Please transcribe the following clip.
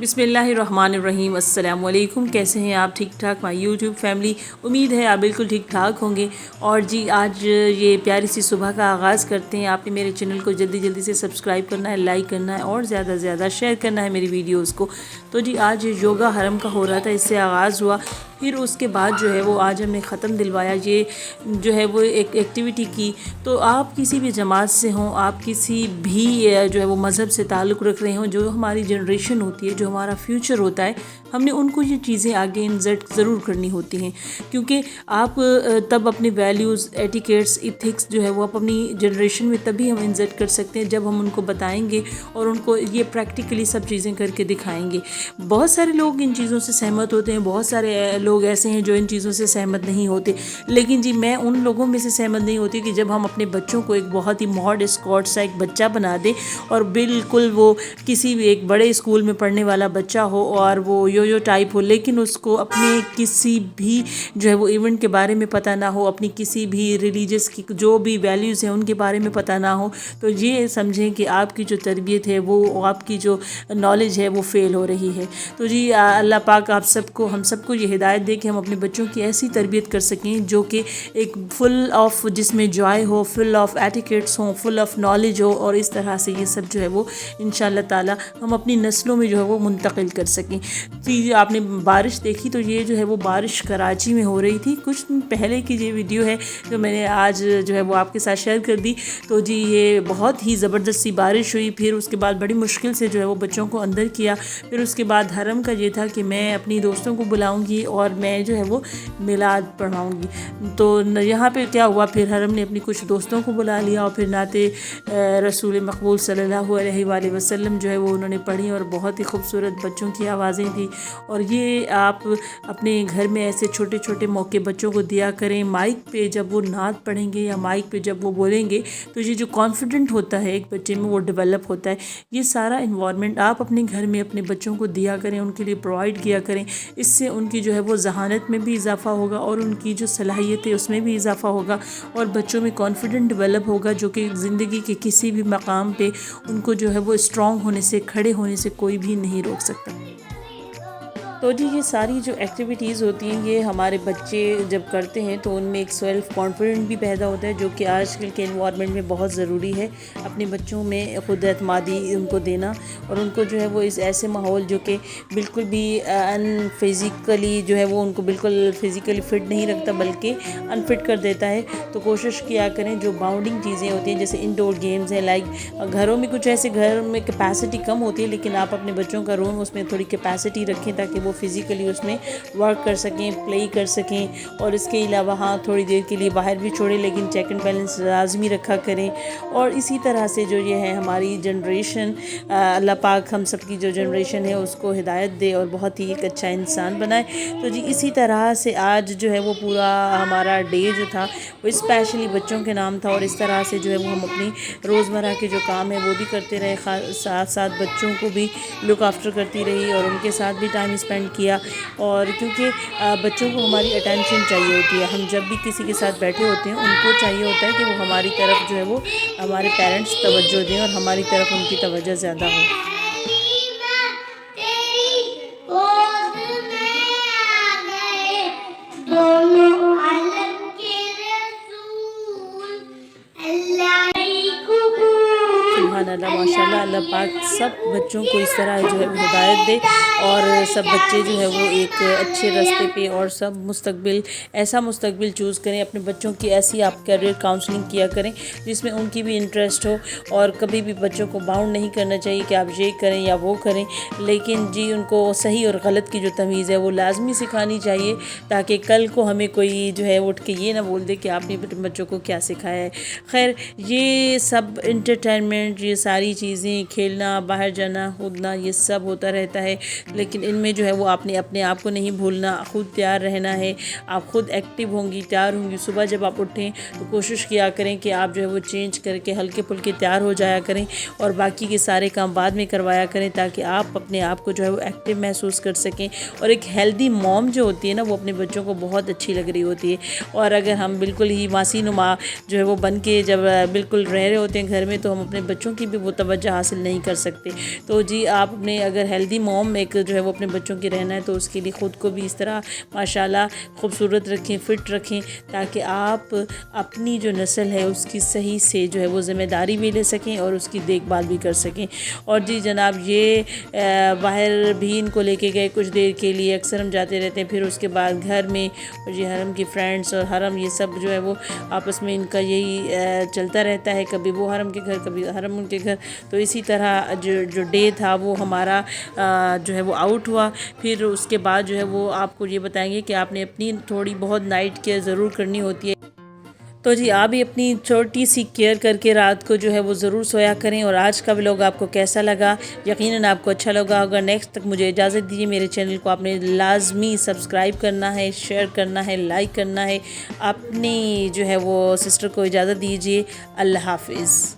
बिस्मिल्लाहिर्रहमानिर्रहीम। अस्सलाम वालेकुम। कैसे हैं आप? ठीक ठाक माय यूट्यूब फैमिली? उम्मीद है आप बिल्कुल ठीक ठाक होंगे। और जी आज ये प्यारी सी सुबह का आगाज़ करते हैं। आपने मेरे चैनल को जल्दी जल्दी से सब्सक्राइब करना है, लाइक करना है और ज़्यादा से ज़्यादा शेयर करना है मेरी वीडियोज़ को। तो जी आज योगा हरम का हो रहा था, इससे आगाज़ हुआ। फिर उसके बाद जो है वो आज हमने ख़त्म दिलवाया। ये जो है वो एक एक्टिविटी की। तो आप किसी भी जमात से हों, आप किसी भी जो है वो मज़हब से ताल्लुक़ रख रहे हों, जो हमारी जनरेशन होती है, जो हमारा फ्यूचर होता है, हमने उनको ये चीज़ें आगे इंजर्ट ज़रूर करनी होती हैं। क्योंकि आप तब अपने वैल्यूज़, एटिकेट्स, इथिक्स जो है वो आप अपनी जनरेशन में तभी हम इंजर्ट कर सकते हैं जब हम उनको बताएंगे और उनको ये प्रैक्टिकली सब चीज़ें करके दिखाएंगे। बहुत सारे लोग इन चीज़ों से सहमत होते हैं, बहुत सारे लोग ऐसे हैं जो इन चीज़ों से सहमत नहीं होते। लेकिन जी मैं उन लोगों में से सहमत नहीं होती कि जब हम अपने बच्चों को एक बहुत ही मॉड स्कॉट सा एक बच्चा बना दें और बिल्कुल वो किसी भी एक बड़े स्कूल में पढ़ने वाला बच्चा हो और वो यो टाइप हो, लेकिन उसको अपने किसी भी जो है वो इवेंट के बारे में पता ना हो, अपनी किसी भी रिलीजियस की जो भी वैल्यूज़ हैं उनके बारे में पता ना हो, तो ये समझें कि आपकी जो तरबियत है वो, आपकी जो नॉलेज है वो फ़ेल हो रही है। तो जी अल्लाह पाक आप सबको, हम सबको ये हिदायत दे कि हम अपने बच्चों की ऐसी तरबियत कर सकें जो कि एक फुल ऑफ, जिसमें जॉय हो, फुल ऑफ एटिकेट्स हों, फुल ऑफ नॉलेज हो, और इस तरह से ये सब जो है वो इंशाअल्लाह ताला हम अपनी नस्लों में जो है वो मुंतकिल कर सकें। फिर आपने बारिश देखी, तो ये जो है वो बारिश कराची में हो रही थी। कुछ दिन पहले की ये वीडियो है जो मैंने आज जो है वो आपके साथ शेयर कर दी। तो जी ये बहुत ही ज़बरदस्त सी बारिश हुई। फिर उसके बाद बड़ी मुश्किल से जो है वो बच्चों को अंदर किया। फिर उसके बाद हरम का ये था कि मैं अपनी दोस्तों को बुलाऊंगी और मैं जो है वो मिलाद पढ़ाऊंगी। तो यहाँ पे क्या हुआ, फिर हरम ने अपनी कुछ दोस्तों को बुला लिया और फिर नाते रसूल मकबूल सल्लल्लाहु अलैहि वसल्लम जो है वो उन्होंने पढ़ी और बहुत ही खूबसूरत बच्चों की आवाज़ें थी। और ये आप अपने घर में ऐसे छोटे छोटे मौके बच्चों को दिया करें। माइक पे जब वो नात पढ़ेंगे या माइक पे जब वो बोलेंगे तो ये जो कॉन्फिडेंट होता है एक बच्चे में वो डेवलप होता है। ये सारा इन्वायरमेंट आप अपने घर में अपने बच्चों को दिया करें, उनके लिए प्रोवाइड किया करें। इससे उनकी जो है वो ज़हानत में भी इजाफ़ा होगा और उनकी जो सलाहियत है उसमें भी इजाफ़ा होगा और बच्चों में कॉन्फिडेंट डेवलप होगा, जो कि ज़िंदगी के किसी भी मकाम पे उनको जो है वो स्ट्रॉन्ग होने से, खड़े होने से कोई भी नहीं रोक सकता। तो जी ये सारी जो एक्टिविटीज़ होती हैं ये हमारे बच्चे जब करते हैं तो उनमें एक सेल्फ़ कॉन्फिडेंट भी पैदा होता है, जो कि आजकल के एनवायरनमेंट में बहुत ज़रूरी है। अपने बच्चों में खुद एतमादी उनको देना और उनको जो है वो इस ऐसे माहौल जो कि बिल्कुल भी फिज़िकली जो है वो उनको बिल्कुल फ़िज़िकली फ़िट नहीं रखता बल्कि अनफिट कर देता है। तो कोशिश किया करें जो बाउंडिंग चीज़ें होती हैं, जैसे इंडोर गेम्स हैं, लाइक घरों में कुछ ऐसे घर में कैपेसिटी कम होती है, लेकिन आप अपने बच्चों का रूम उसमें थोड़ी कैपेसिटी रखें ताकि वो फिज़िकली उसमें वर्क कर सकें, प्ले कर सकें। और इसके अलावा हाँ थोड़ी देर के लिए बाहर भी छोड़ें, लेकिन चेक एंड बैलेंस लाजमी रखा करें। और इसी तरह से जो ये है हमारी जनरेशन, अल्लाह पाक हम सब की जो जनरेशन है उसको हिदायत दे और बहुत ही एक अच्छा इंसान बनाए। तो जी इसी तरह से आज जो है वो पूरा हमारा डे जो था वो स्पेशली बच्चों के नाम था और इस तरह से जो है वो हम अपनी रोज़मर्रा के जो काम है वो भी करते रहे, साथ साथ बच्चों को भी लुक आफ्टर करती रही और उनके साथ भी टाइम स्पेंड किया। और क्योंकि बच्चों को हमारी अटेंशन चाहिए होती है, हम जब भी किसी के साथ बैठे होते हैं उनको चाहिए होता है कि वो हमारी तरफ जो है वो हमारे पेरेंट्स तवज्जो दें और हमारी तरफ उनकी तवज्जो ज़्यादा हो। सुभानअल्लाह, माशाल्लाह, अल्लाह पाक सब बच्चों को इस तरह जो है हिदायत दे और सब बच्चे जो है वो एक अच्छे रास्ते पे और सब मुस्तकबिल, ऐसा मुस्तकबिल चूज़ करें। अपने बच्चों की ऐसी आप करियर काउंसलिंग किया करें जिसमें उनकी भी इंटरेस्ट हो। और कभी भी बच्चों को बाउंड नहीं करना चाहिए कि आप ये करें या वो करें, लेकिन जी उनको सही और गलत की जो तमीज़ है वो लाजमी सिखानी चाहिए, ताकि कल को हमें कोई जो है उठ के ये ना बोल दे कि आपने बच्चों को क्या सिखाया है। खैर ये सब इंटरटेनमेंट, ये सारी चीज़ें, खेलना, बाहर जाना, कूदना, ये सब होता रहता है। لیکن ان میں جو ہے وہ آپ نے اپنے آپ کو نہیں بھولنا، خود تیار رہنا ہے، آپ خود ایکٹیو ہوں گی، تیار ہوں گی۔ صبح جب آپ اٹھیں تو کوشش کیا کریں کہ آپ جو ہے وہ چینج کر کے ہلکے پھلکے تیار ہو جایا کریں اور باقی کے سارے کام بعد میں کروایا کریں، تاکہ آپ اپنے آپ کو جو ہے وہ ایکٹیو محسوس کر سکیں۔ اور ایک ہیلدی موم جو ہوتی ہے نا، وہ اپنے بچوں کو بہت اچھی لگ رہی ہوتی ہے، اور اگر ہم بالکل ہی ماسی نما جو ہے وہ بن کے جب بالکل رہ رہے ہوتے ہیں گھر میں، تو ہم اپنے بچوں کی بھی وہ توجہ حاصل نہیں کر سکتے۔ تو جی آپ اپنے اگر ہیلدی موم ایک جو ہے وہ اپنے بچوں کی رہنا ہے، تو اس کے لیے خود کو بھی اس طرح ماشاءاللہ خوبصورت رکھیں، فٹ رکھیں، تاکہ آپ اپنی جو نسل ہے اس کی صحیح سے جو ہے وہ ذمہ داری بھی لے سکیں اور اس کی دیکھ بھال بھی کر سکیں۔ اور جی جناب، یہ باہر بھی ان کو لے کے گئے کچھ دیر کے لیے، اکثر ہم جاتے رہتے ہیں، پھر اس کے بعد گھر میں، اور یہ حرم کی فرینڈس اور حرم یہ سب جو ہے وہ آپس میں ان کا یہی چلتا رہتا ہے، کبھی وہ حرم کے گھر، کبھی حرم ان کے گھر۔ تو اسی طرح جو ڈے تھا وہ ہمارا جو ہے وہ آؤٹ ہوا۔ پھر اس کے بعد جو ہے وہ آپ کو یہ بتائیں گے کہ آپ نے اپنی تھوڑی بہت نائٹ کیئر ضرور کرنی ہوتی ہے۔ تو جی آپ بھی اپنی چھوٹی سی کیئر کر کے رات کو جو ہے وہ ضرور سویا کریں۔ اور آج کا ولاگ آپ کو کیسا لگا؟ یقیناً آپ کو اچھا لگا ہوگا۔ نیکسٹ تک مجھے اجازت دیجیے، میرے چینل کو آپ نے لازمی سبسکرائب کرنا ہے، شیئر کرنا ہے، لائک کرنا ہے۔ اپنی جو ہے وہ سسٹر کو اجازت دیجیے۔ اللہ حافظ۔